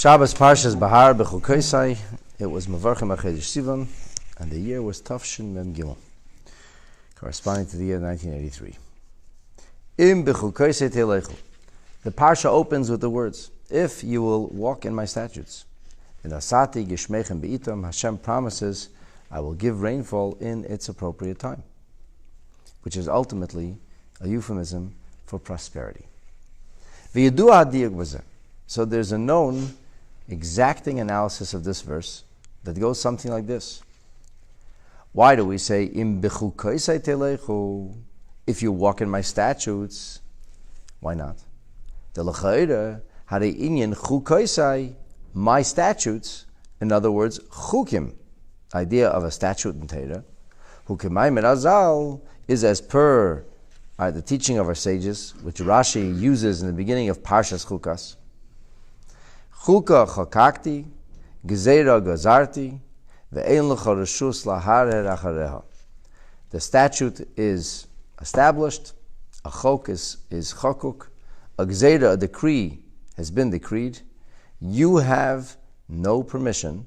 Shabbos Parshas Bahar Bechukosai. It was Mavarchim Achedesh Sivan, and the year was Tafshin Mem Gimel, corresponding to the year 1983. Im Bechukosai Telechu. The Parsha opens with the words, "If you will walk in my statutes." In Asati Gishmechem Beitam, Hashem promises, I will give rainfall in its appropriate time, which is ultimately a euphemism for prosperity. V'yedua hadiyuk b'zeh. So there's a known, exacting analysis of this verse that goes something like this. Why do we say, Im bechukosai telechu, if you walk in my statutes? Why not? The l'chayre harei inyan chukosai, my statutes, in other words, chukim, idea of a statute in Torah, hukimai merazal, is as per the teaching of our sages, which Rashi uses in the beginning of Parshas Chukas. Chuka chakakti, gezeira gazarti, ve'ein lecha reshus laharer achareha. The statute is established, a chok is chokuk, a gezeira, a decree, has been decreed. You have no permission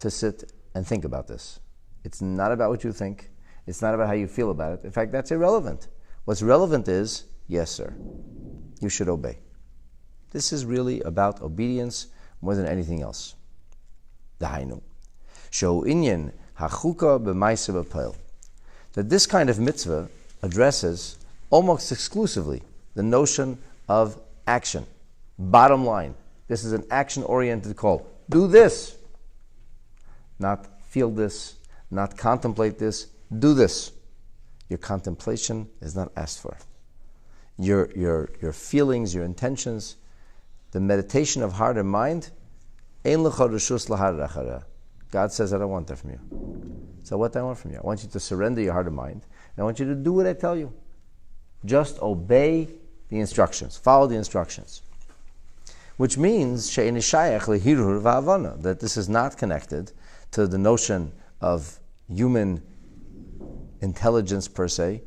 to sit and think about this. It's not about what you think. It's not about how you feel about it. In fact, that's irrelevant. What's relevant is, yes, sir, you should obey. This is really about obedience more than anything else. Dahainu. Sho inyan hachuka b'maisa b'peil. That this kind of mitzvah addresses almost exclusively the notion of action. Bottom line, this is an action-oriented call. Do this. Not feel this, not contemplate this, do this. Your contemplation is not asked for. Your feelings, your intentions, the meditation of heart and mind, ein lecha reshus laharer achareha. God says, I don't want that from you. So what do I want from you? I want you to surrender your heart and mind, and I want you to do what I tell you. Just obey the instructions. Follow the instructions. Which means she'ein shayach lehirhur v'havana, that this is not connected to the notion of human intelligence per se,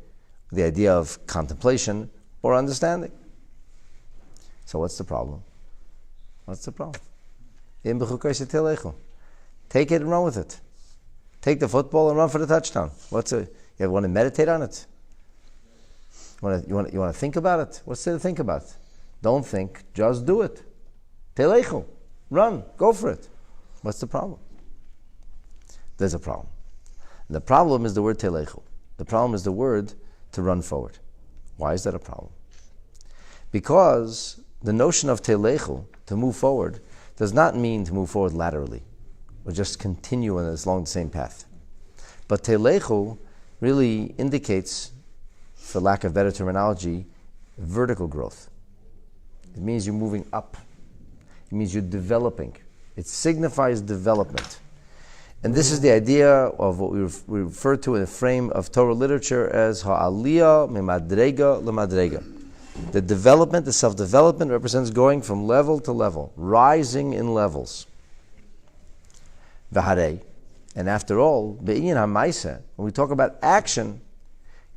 the idea of contemplation or understanding. So what's the problem? What's the problem? Im bechukosai telechu. Take it and run with it. Take the football and run for the touchdown. You want to meditate on it? You want to think about it? What's there to think about? Don't think, just do it. Telechu. Run. Go for it. What's the problem? There's a problem. The problem is the word telechu. The problem is the word to run forward. Why is that a problem? Because the notion of telechu, to move forward, does not mean to move forward laterally, or just continue along the same path. But telechu really indicates, for lack of better terminology, vertical growth. It means you're moving up. It means you're developing. It signifies development. And this is the idea of what we refer to in the frame of Torah literature as ha'aliyah mimadrega lemadrega. The development, the self-development, represents going from level to level, rising in levels. V'harei, and after all, be'inyan ha'maisa, when we talk about action,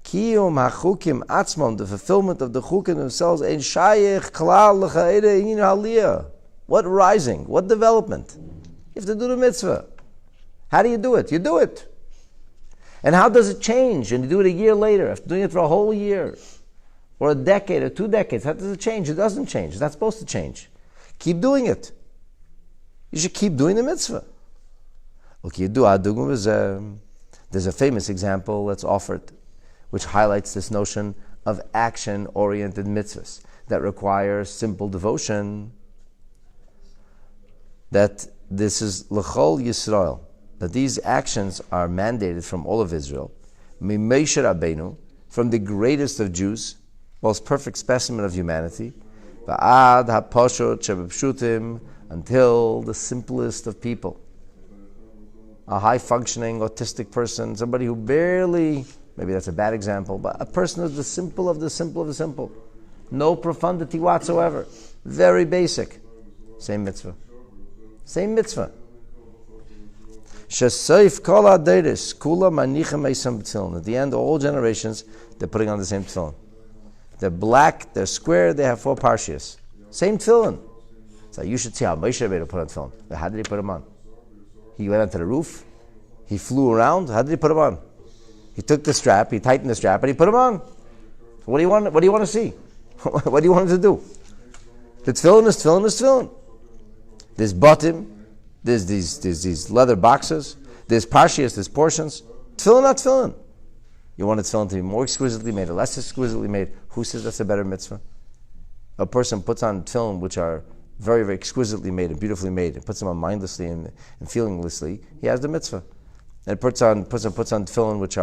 kiyum ha'chukim atzmon, the fulfillment of the chukim themselves, ein shayich klal l'cha'ere inyan ha'aliyah. What rising? What development? You have to do the mitzvah. How do you do it? You do it. And how does it change? And you do it a year later, after doing it for a whole year, or a decade, or 2 decades. How does it change? It doesn't change. It's not supposed to change. Keep doing it. You should keep doing the mitzvah. There's a famous example that's offered, which highlights this notion of action-oriented mitzvahs that require simple devotion. That this is l'chol Yisrael, that these actions are mandated from all of Israel, Mimoshe Rabbeinu, from the greatest of Jews, most perfect specimen of humanity, va'ad ha'poshot shebepshutim, until the simplest of people, a high-functioning autistic person, somebody who barely, maybe that's a bad example, but a person who's the simple of the simple of the simple, no profundity whatsoever, very basic, same mitzvah. Same mitzvah. Shesoif kol ha'deres kula manichem eisam b'tefillin. At the end, all generations, they're putting on the same tefillin. They're black, they're square, they have 4 parshias. Same tefillin. So you should see how Moshe Rabbeinu put on tefillin. But how did he put them on? He went onto the roof. He flew around. How did he put them on? He took the strap. He tightened the strap, and he put them on. What do you want? What do you want to see? What do you want him to do? The tefillin is tefillin is tefillin. There's bottom. There's these leather boxes. There's parshias. There's portions. Tefillin, not tefillin. You want a tefillin to be more exquisitely made or less exquisitely made. Who says that's a better mitzvah? A person puts on tefillin which are very, very exquisitely made and beautifully made, and puts them on mindlessly and feelinglessly. He has the mitzvah. And puts on tefillin which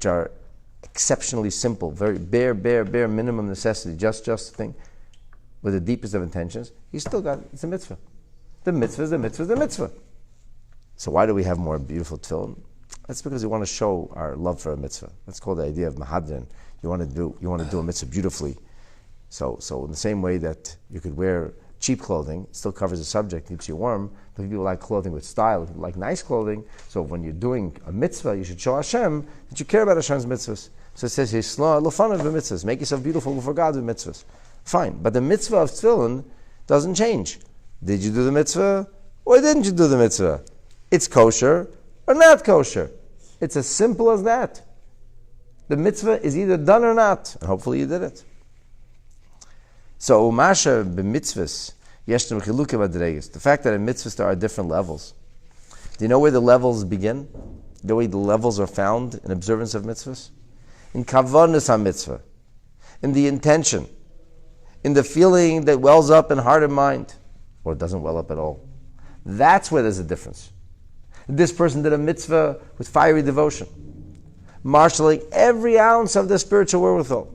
are exceptionally simple, very bare minimum necessity, just a thing, with the deepest of intentions. He's still got it's a mitzvah. The mitzvah is the mitzvah is the mitzvah. So why do we have more beautiful tefillin? That's because we want to show our love for a mitzvah. That's called the idea of mahadrin. You want to do a mitzvah beautifully. So in the same way that you could wear cheap clothing, it still covers the subject, keeps you warm, but people like clothing with style, people like nice clothing. So when you're doing a mitzvah, you should show Hashem that you care about Hashem's mitzvahs. So it says, mitzvahs, make yourself beautiful before God with mitzvahs. Fine, but the mitzvah of tefillin doesn't change. Did you do the mitzvah or didn't you do the mitzvah? It's kosher or not kosher. It's as simple as that. The mitzvah is either done or not, and hopefully you did it. So umasha b'mitzvahs yeshtem chilukim adreigus. The fact that in mitzvahs there are different levels. Do you know where the levels begin? The way the levels are found in observance of mitzvahs? In kavanas ha-mitzvah, in the intention, in the feeling that wells up in heart and mind, or it doesn't well up at all. That's where there's a difference. This person did a mitzvah with fiery devotion, marshaling every ounce of their spiritual wherewithal.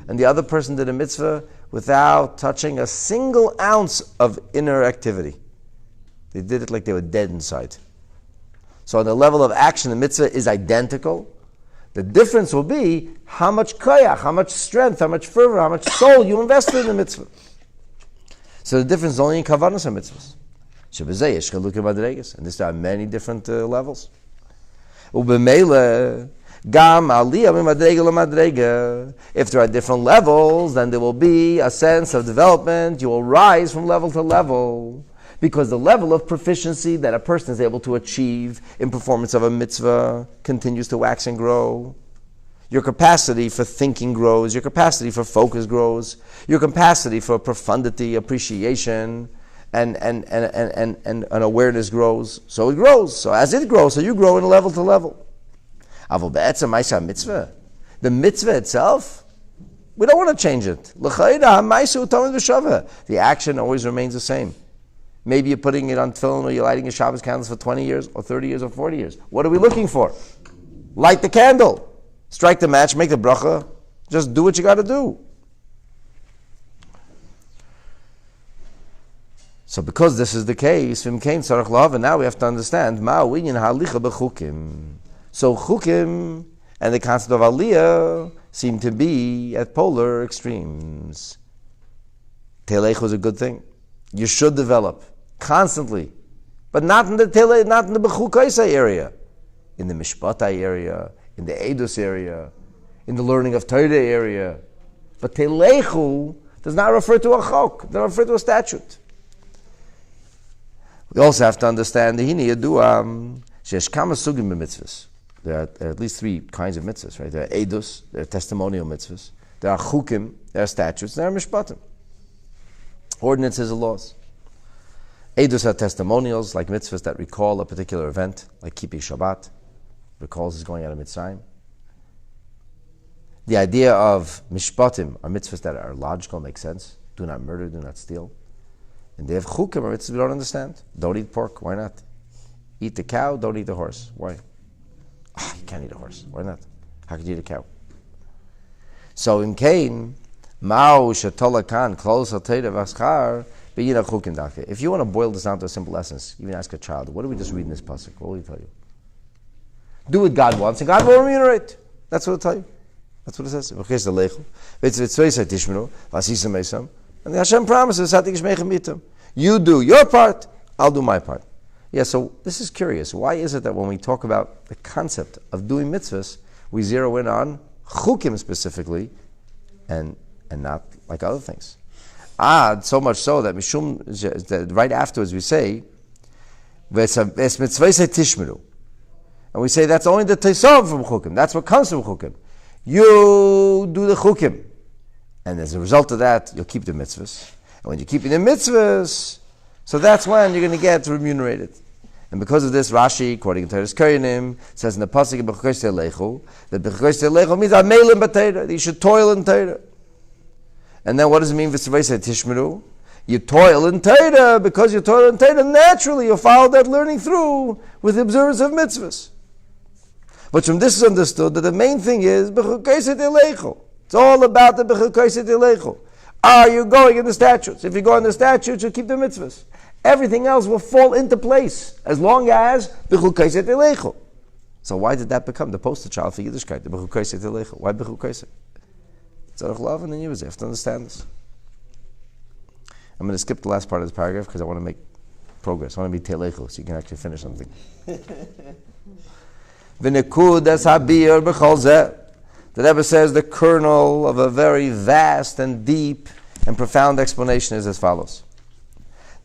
And the other person did a mitzvah without touching a single ounce of inner activity. They did it like they were dead inside. So on the level of action, the mitzvah is identical. The difference will be how much koyach, how much strength, how much fervor, how much soul you invested in the mitzvah. So the difference is only in kavanas and mitzvahs. And there are many different levels. If there are different levels, then there will be a sense of development. You will rise from level to level. Because the level of proficiency that a person is able to achieve in performance of a mitzvah continues to wax and grow. Your capacity for thinking grows. Your capacity for focus grows. Your capacity for profundity, appreciation, and awareness grows. So it grows. So as it grows, so you grow in level to level. The mitzvah itself, we don't want to change it. The action always remains the same. Maybe you're putting it on tefillin or you're lighting your Shabbos candles for 20 years or 30 years or 40 years. What are we looking for? Light the candle. Strike the match, make the bracha. Just do what you got to do. So because this is the case, now we have to understand, so chukim and the concept of aliyah seem to be at polar extremes. Telechu is a good thing. You should develop constantly, but not in the Bechukosai area, in the Mishpatai area, in the Eidos area, in the learning of Torah area. But Telechu does not refer to a chok, does not refer to a statute. We also have to understand the Hini Yaduam Shesh Kama Sugim b'mitzvahs. There are at least three kinds of mitzvahs, right? There are Eidos, there are testimonial mitzvahs, there are chukim, there are statutes, there are mishpatim. Ordinances and laws. Eidos are testimonials, like mitzvahs that recall a particular event, like keeping Shabbat, recalls is going out of Mitzrayim. The idea of mishpatim are mitzvahs that are logical, make sense. Do not murder, do not steal. And they have chukim, or mitzvahs we don't understand. Don't eat pork, why not? Eat the cow, don't eat the horse. Why? You can't eat a horse. Why not? How could you eat a cow? So in Cain, if you want to boil this down to a simple essence, even ask a child, what do we just read in this pasuk? What will he tell you? Do what God wants, and God will remunerate. That's what it'll tell you. That's what it says. And the Hashem promises, you do your part, I'll do my part. Yeah, so this is curious. Why is it that when we talk about the concept of doing mitzvahs, we zero in on chukim specifically, and not like other things? So much so that Mishum, that right afterwards we say, Es mitzvah tishmeru. And we say that's only the Teisov from Chukim. That's what comes from Chukim. You do the Chukim. And as a result of that, you'll keep the mitzvahs. And when you're keeping the mitzvahs, so that's when you're going to get remunerated. And because of this, Rashi, quoting Torah's Koyanim, says in the pasuk of Bechukosai Telechu, that Bechukosai Telechu means Amelim b'Torah, that you should toil in Torah. And then what does it mean, V'svayse Tishmeru? You toil in Torah, because you toil in Torah, naturally you'll follow that learning through with the observance of mitzvahs. But from this is understood that the main thing is Bechukosai Telechu. It's all about the Bechukosai Telechu. Are you going in the statutes? If you go in the statutes, you keep the mitzvahs. Everything else will fall into place as long as Bechukosai Telechu. So why did that become the poster child for Yiddishkeit? The Bechukosai Telechu. Why Bechukosai? Tzarech love and then you have to understand this. I'm going to skip the last part of this paragraph because I want to make progress. I want to be Telechu so you can actually finish something. V'nekudas habir b'chol zeh. The Rebbe says the kernel of a very vast and deep and profound explanation is as follows.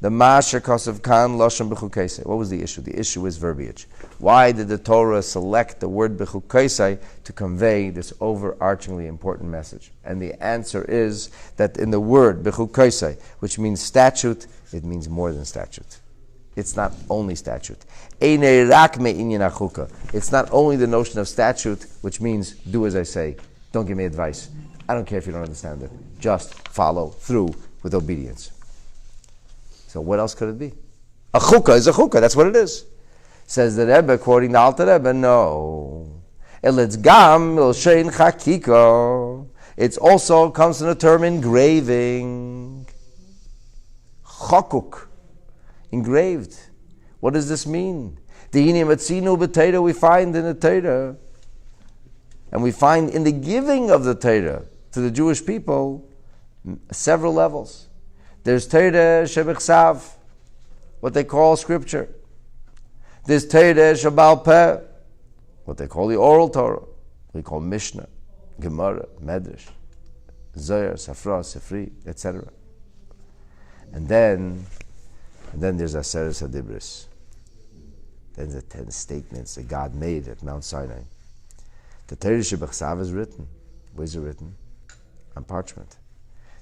The Masher Kosev Kan Loshem Bechukosai. What was the issue? The issue is verbiage. Why did the Torah select the word Bechukosai to convey this overarchingly important message? And the answer is that in the word Bechukosai, which means statute, it means more than statute. It's not only statute. It's not only the notion of statute, which means do as I say. Don't give me advice. I don't care if you don't understand it. Just follow through with obedience. So what else could it be? A chukah is a chukah. That's what it is. Says the Rebbe, quoting the Alter Rebbe, no. It also comes from the term engraving. Chakuk. Engraved. What does this mean? We find in the Torah, and we find in the giving of the Torah to the Jewish people several levels. There's Torah Shebechsav, what they call scripture. There's Torah Shebal Peh, what they call the oral Torah. We call Mishnah, Gemara, Medrash, Zohar, Safra, Sifri, etc. And then there's Aseret HaDibros. Then the 10 statements that God made at Mount Sinai. The Torah Shebechsav is written. Where is it written? On parchment.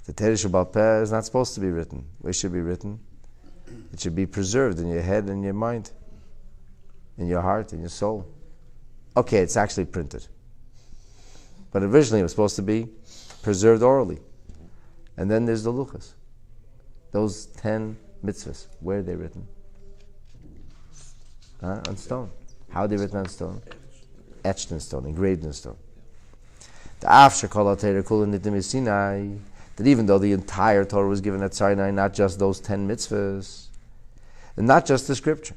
The Torah Shebal Peh is not supposed to be written. Where should it be written? It should be preserved in your head and your mind, in your heart, in your soul. Okay, it's actually printed. But originally it was supposed to be preserved orally. And then there's the Luchas. Those 10 mitzvahs, where are they written? On stone. How are they written on stone? Etched in stone, engraved in stone. The Afshar Kol HaTorah Kula Nitim Sinai, that even though the entire Torah was given at Sinai, not just those 10 mitzvahs, and not just the scripture.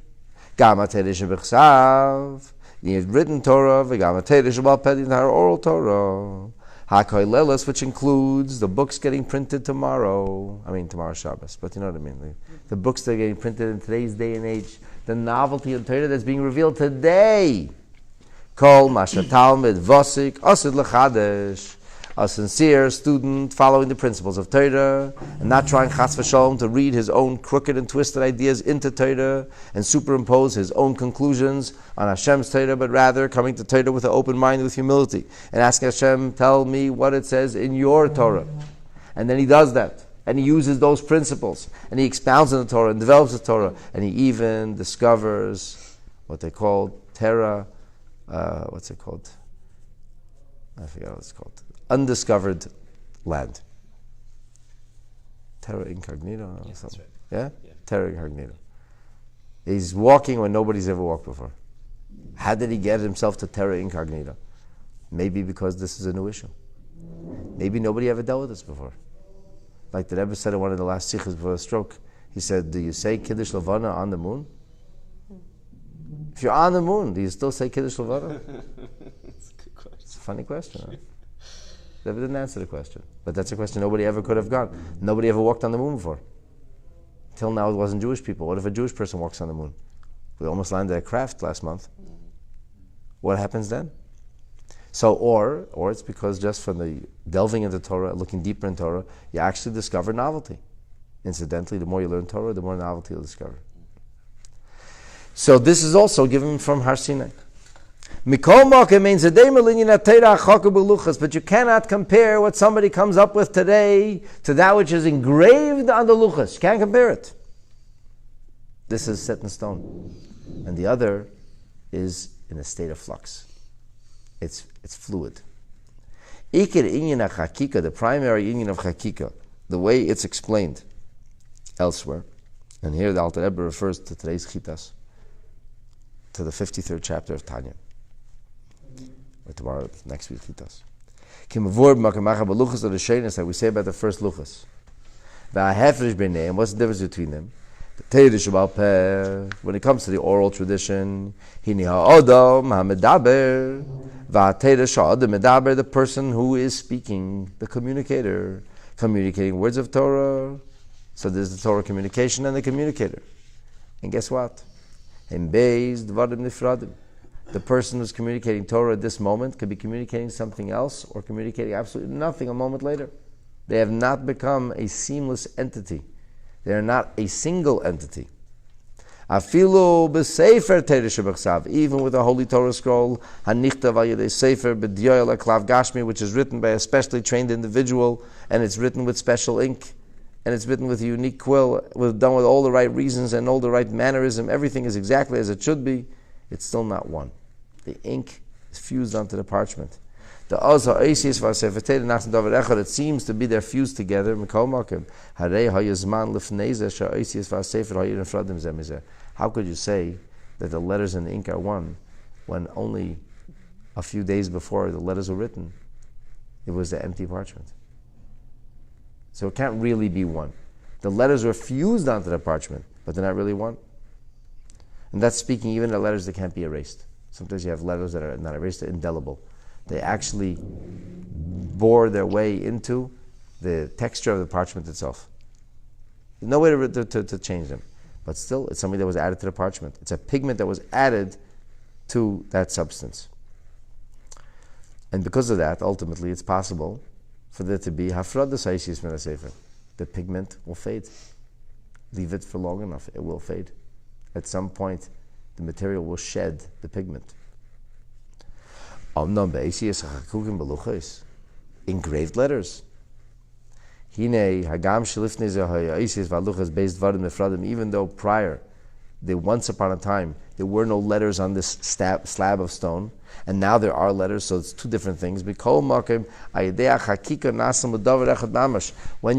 Gam HaTorah Shebechsav, the written Torah, V'gam HaTorah Shebal Peh, the entire oral Torah. HaKoilelos, which includes the books getting printed tomorrow. Tomorrow Shabbos, but you know what I mean. The books that are getting printed in today's day and age. The novelty of Torah that's being revealed today. Kol Masha Talmud Vosik Asid L'Chadesh. A sincere student following the principles of Torah and not trying chas v'shalom to read his own crooked and twisted ideas into Torah and superimpose his own conclusions on Hashem's Torah, but rather coming to Torah with an open mind, with humility, and asking Hashem, tell me what it says in your Torah. And then he does that. And he uses those principles. And he expounds on the Torah and develops the Torah. And he even discovers what they call Terra, what's it called? I forget what it's called. Undiscovered land. Terra incognita or something. Right. Yeah? Terra incognita. He's walking when nobody's ever walked before. How did he get himself to terra incognita? Maybe because this is a new issue. Maybe nobody ever dealt with this before. Like the Rebbe said in one of the last sikhs before a stroke, he said, do you say Kiddush Levana on the moon? If you're on the moon, do you still say Kiddush Levana? That's a good question. It's a funny question, huh? The Rebbe didn't answer the question. But that's a question nobody ever could have gone. Nobody ever walked on the moon before. Till now it wasn't Jewish people. What if a Jewish person walks on the moon? We almost landed a craft last month. What happens then? So, or it's because just from the delving into Torah, looking deeper in Torah, you actually discover novelty. Incidentally, the more you learn Torah, the more novelty you'll discover. So this is also given from Har Sinai. Mikol means but you cannot compare what somebody comes up with today to that which is engraved on the luchas. You can't compare it. This is set in stone. And the other is in a state of flux. It's fluid. Ikir inyan hakika, the primary inyan of hakika, the way it's explained elsewhere, and here the Alter Rebbe refers to today's chitas, to the 53rd chapter of Tanya, or tomorrow, next week's chitas. That we say about the first luchas. And what's the difference between them? When it comes to the oral tradition, the person who is speaking, the communicator, communicating words of Torah. So there's the Torah communication and the communicator. And guess what? The person who's communicating Torah at this moment could be communicating something else or communicating absolutely nothing a moment later. They have not become a seamless entity. They are not a single entity. Even with the Holy Torah scroll, which is written by a specially trained individual, and it's written with special ink, and it's written with a unique quill, done with all the right reasons and all the right mannerism, everything is exactly as it should be, it's still not one. The ink is fused onto the parchment. It seems to be they're fused together. How could you say that the letters and the ink are one when only a few days before the letters were written, it was the empty parchment? So it can't really be one. The letters were fused onto the parchment, but they're not really one. And that's speaking even of letters that can't be erased. Sometimes you have letters that are not erased, they're indelible. They actually bore their way into the texture of the parchment itself. There's no way to change them. But still, it's something that was added to the parchment. It's a pigment that was added to that substance. And because of that, ultimately, it's possible for there to be hafrad d'saishis min ha-sefer. The pigment will fade. Leave it for long enough, it will fade. At some point, the material will shed the pigment. Engraved letters. Even though prior, once upon a time, there were no letters on this slab of stone, and now there are letters, so it's two different things. When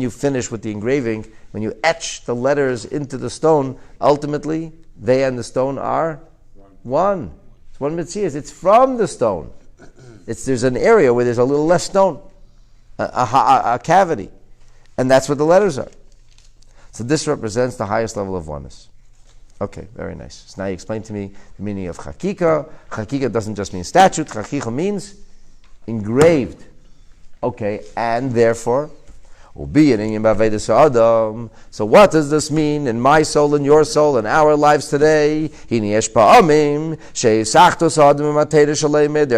you finish with the engraving, when you etch the letters into the stone, ultimately, they and the stone are one. It's one mitzias. It's from the stone. There's an area where there's a little less stone, a cavity. And that's what the letters are. So this represents the highest level of oneness. Okay, very nice. So now you explain to me the meaning of chakika. Chakika doesn't just mean statute. Chakika means engraved. Okay, and therefore, so what does this mean in my soul, in your soul, in our lives today? There are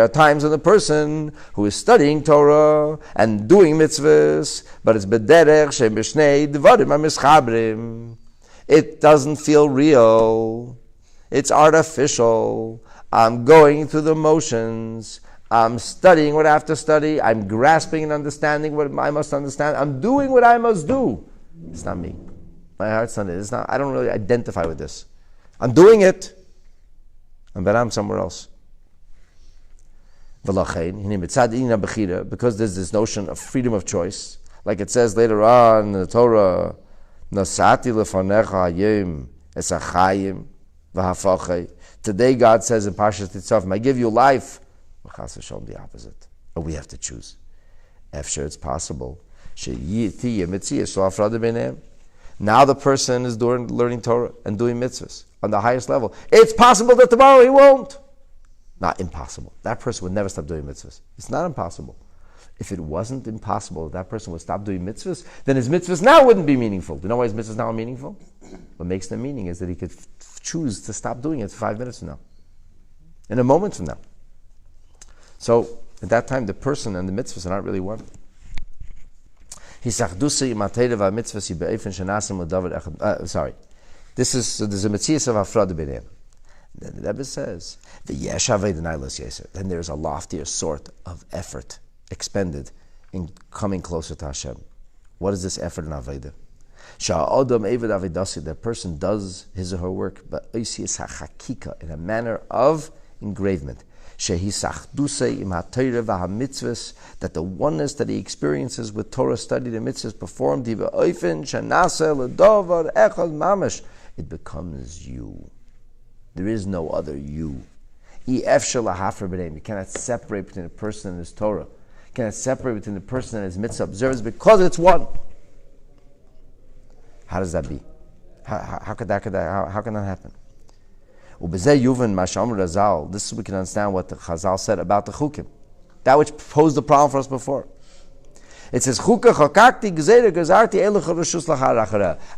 times when the person who is studying Torah and doing mitzvahs, but it's it doesn't feel real. It's artificial. I'm going through the motions. I'm studying what I have to study. I'm grasping and understanding what I must understand. I'm doing what I must do. It's not me. My heart's not it. It's not. I don't really identify with this. I'm doing it, but I'm somewhere else. Because there's this notion of freedom of choice, like it says later on in the Torah, today God says in Parshas Tzitzavim, I give you life. The opposite. But we have to choose. After it's possible. Now the person is learning Torah and doing mitzvahs on the highest level. It's possible that tomorrow he won't. Not impossible. That person would never stop doing mitzvahs. It's not impossible. If it wasn't impossible that person would stop doing mitzvahs, then his mitzvahs now wouldn't be meaningful. Do you know why his mitzvahs now are meaningful? What makes them meaning is that he could choose to stop doing it 5 minutes from now. In a moment from now. So At that time, the person and the mitzvahs are not really one. This is, so there's a mitzvah of Afrad b'neim. Then the Rebbe says, then there's a loftier sort of effort expended in coming closer to Hashem. What is this effort in Aveda? The person does his or her work, but in a manner of engravement. That the oneness that he experiences with Torah studied and mitzvahs performed, it becomes you. There is no other you. You cannot separate between a person and his Torah. You cannot separate between the person and his mitzvah observance because it's one. How does that be? How can that happen? This is we can understand what the Chazal said about the chukim. That which posed the problem for us before. It says,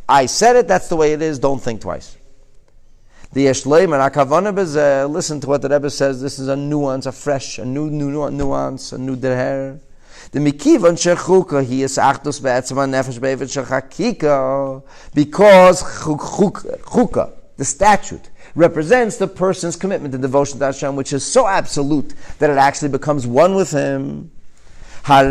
I said it, that's the way it is, don't think twice. Listen to what the Rebbe says. This is a nuance, a fresh, a new nuance, a new derher. The mikivan shechuka he is achdus be'etzman nefesh be'evet shechakika, because chuka, the statute, represents the person's commitment and devotion to Hashem, which is so absolute that it actually becomes one with Him. You know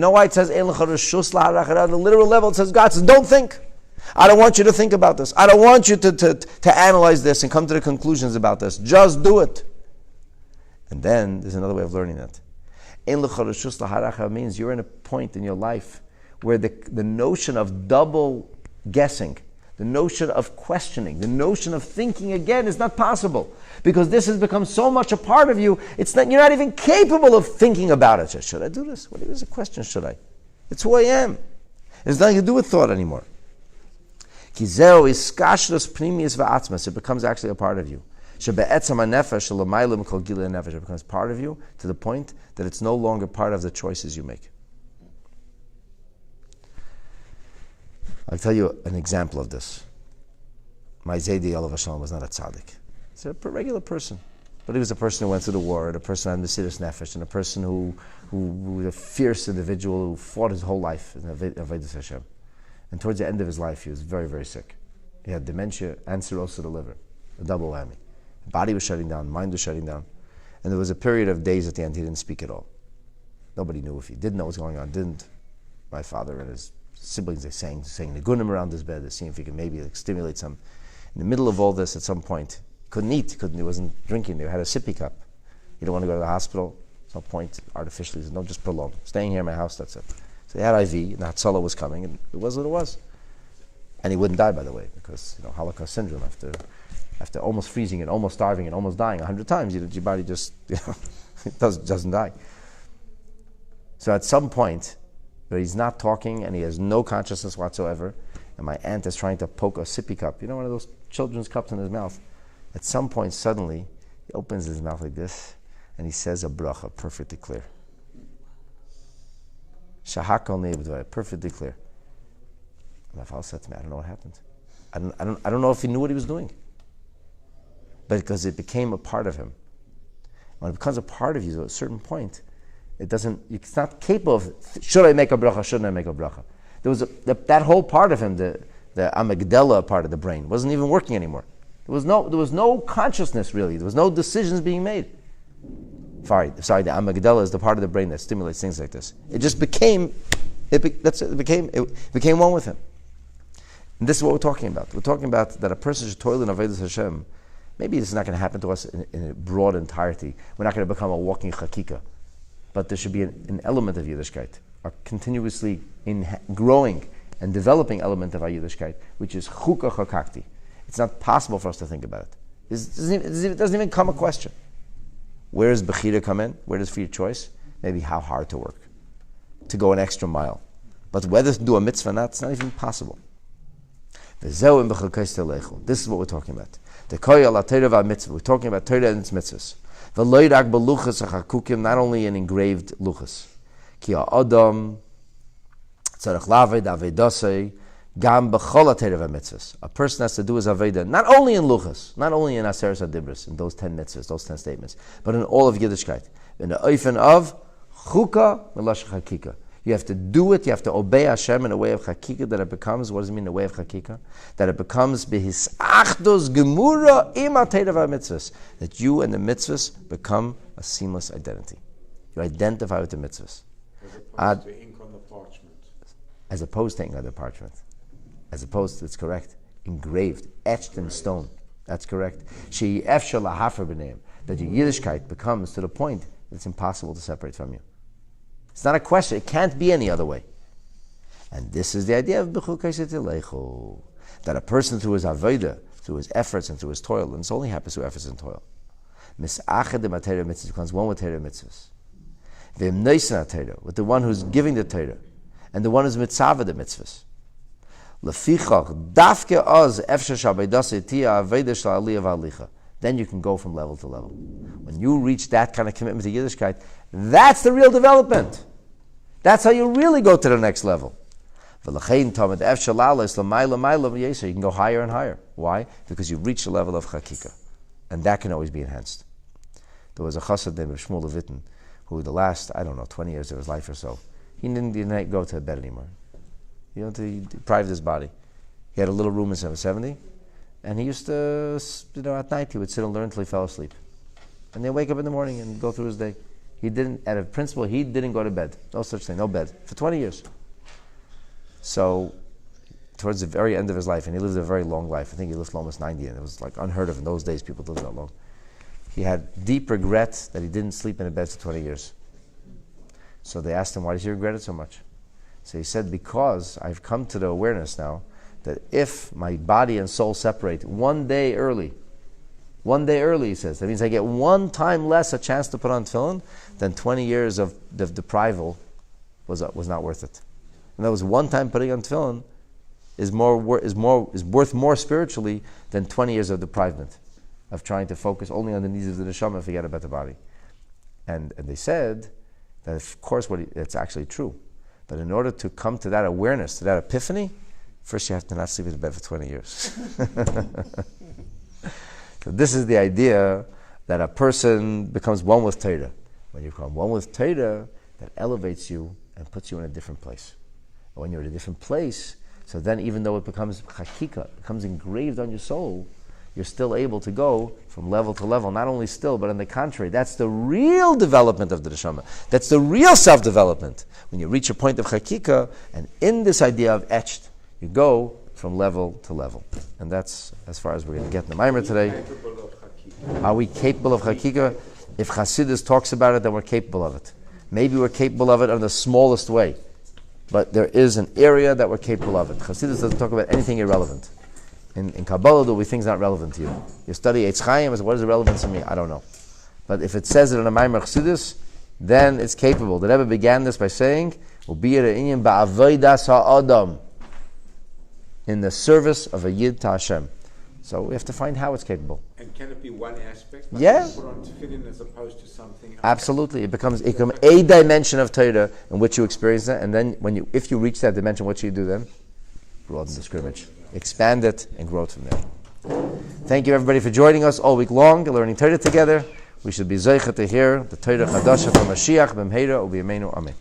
why it says the literal level? It says God says, don't think. I don't want you to think about this. I don't want you to analyze this and come to the conclusions about this. Just do it. And then there's another way of learning that. Means you're in a point in your life where the notion of double guessing, the notion of questioning, the notion of thinking again is not possible. Because this has become so much a part of you, you're not even capable of thinking about it. Should I do this? What is the question, should I? It's who I am. It's nothing to do with thought anymore. It becomes actually a part of you. It becomes part of you to the point that it's no longer part of the choices you make. I'll tell you an example of this. My Zaydi Olav Hashem was not a tzaddik. He's a regular person. But he was a person who went through the war, and a person who had Mesiras Nefesh, and a person who was a fierce individual who fought his whole life in Avodas Hashem. And towards the end of his life, he was very, very sick. He had dementia and cirrhosis of the liver, a double whammy. The body was shutting down, mind was shutting down. And there was a period of days at the end he didn't speak at all. Nobody knew if he did know what was going on, didn't. My father and his siblings, they sang Nigunim around his bed, seeing if he could maybe stimulate some. In the middle of all this, at some point, he couldn't eat, he wasn't drinking, they had a sippy cup. He didn't want to go to the hospital, at some point, artificially, he said, no, just prolong. Staying here in my house, that's it. So he had IV, and the Hatzalah was coming, and it was what it was. And he wouldn't die, by the way, because Holocaust syndrome, after almost freezing and almost starving and almost dying 100 times, your body just it doesn't die. So at some point, where he's not talking and he has no consciousness whatsoever, and my aunt is trying to poke a sippy cup, one of those children's cups in his mouth. At some point, suddenly, he opens his mouth like this, and he says a bracha, perfectly clear. Shahakal ne'ibdvay, perfectly clear. My father said to me, I don't know what happened. I don't know if he knew what he was doing. But because it became a part of him. When it becomes a part of you at a certain point, it's not capable of, should I make a bracha, shouldn't I make a bracha? There was that whole part of him, the amygdala part of the brain, wasn't even working anymore. There was no consciousness really. There was no decisions being made. Sorry, the amygdala is the part of the brain that stimulates things like this. It just became one with him. And this is what we're talking about. We're talking about that a person should toil in Avodas Hashem. Maybe this is not going to happen to us in a broad entirety. We're not going to become a walking chakika. But there should be an element of Yiddishkeit, a continuously growing and developing element of our Yiddishkeit, which is chukah chakakti. It's not possible for us to think about it. It doesn't even come a question. Where does Bechira come in? Where does free choice? Maybe how hard to work, to go an extra mile. But whether to do a mitzvah or not, it's not even possible. This is what we're talking about. We're talking about Torah and its mitzvahs. Not only in engraved luchas. Gam b'chol Torah v'mitzvos. A person has to do his avodah not only in luchos, not only in aseres hadibros, in those 10 mitzvahs, those 10 statements, but in all of Yiddishkeit. In the oifen of chuka melashon chakika. You have to do it, you have to obey Hashem in a way of chakika, that it becomes, what does it mean, a way of chakika? That it becomes b'hisachdos gemura im ha-Torah v'mitzvos. That you and the mitzvahs become a seamless identity. You identify with the mitzvahs. As opposed to ink on the parchment. As opposed to ink on the parchment. As opposed to, it's correct, engraved, etched in stone. That's correct. That your Yiddishkeit becomes to the point that it's impossible to separate from you. It's not a question. It can't be any other way. And this is the idea of Bechukosai Telechu, that a person through his avodah, through his efforts and through his toil, and this only happens through efforts and toil, becomes one with Torah mitzvahs. With the one who's giving the Torah, and the one who's mitzvah the mitzvahs. Then you can go from level to level. When you reach that kind of commitment to Yiddishkeit, that's the real development. That's how you really go to the next level. You can go higher and higher. Why? Because you reach the level of Chakika. And that can always be enhanced. There was a chassid named Shmuel Levitin, who the last, 20 years of his life or so, he didn't go to bed anymore. He deprived his body. He had a little room in 770, and he used to, at night he would sit and learn until he fell asleep. And then wake up in the morning and go through his day. He didn't go to bed. No such thing, no bed. For 20 years. So, towards the very end of his life, and he lived a very long life. I think he lived almost 90, and it was like unheard of in those days, people lived that long. He had deep regret that he didn't sleep in a bed for 20 years. So they asked him, why does he regret it so much? So he said, because I've come to the awareness now that if my body and soul separate one day early, he says, that means I get one time less a chance to put on tefillin, then 20 years of the deprival was not worth it. And that was one time putting on tefillin is worth more spiritually than 20 years of deprivement, of trying to focus only on the needs of the neshama and forget about the body. And they said that, of course, it's actually true. But in order to come to that awareness, to that epiphany, first you have to not sleep in bed for 20 years. So this is the idea that a person becomes one with Torah. When you become one with Torah, that elevates you and puts you in a different place. And when you're in a different place, so then even though it becomes chakika, it becomes engraved on your soul, you're still able to go from level to level. Not only still, but on the contrary. That's the real development of the neshama. That's the real self-development. When you reach a point of chakika, and in this idea of etched, you go from level to level. And that's as far as we're going to get in the Mamar today. Are we capable of chakika? If Chassidus talks about it, then we're capable of it. Maybe we're capable of it in the smallest way. But there is an area that we're capable of it. Chassidus doesn't talk about anything irrelevant. In Kabbalah, there will be things not relevant to you. You study Eitz Chaim, and say, what is the relevance to me? I don't know. But if it says it in a Mamar Chassidus, then it's capable. The Rebbe began this by saying, in the service of a Yid to Hashem. So we have to find how it's capable. And can it be one aspect? Like Yeah. put on tefillin as opposed to something else? Absolutely. It becomes a dimension of Torah in which you experience it, and then if you reach that dimension, what should you do then? Broaden the scrimmage. Expand it and grow it from there. Thank you everybody for joining us all week long, learning Torah together. We should be zeicha to hear the Torah Chadasha from Mashiach, B'mheira, U'B'yameinu. Amen.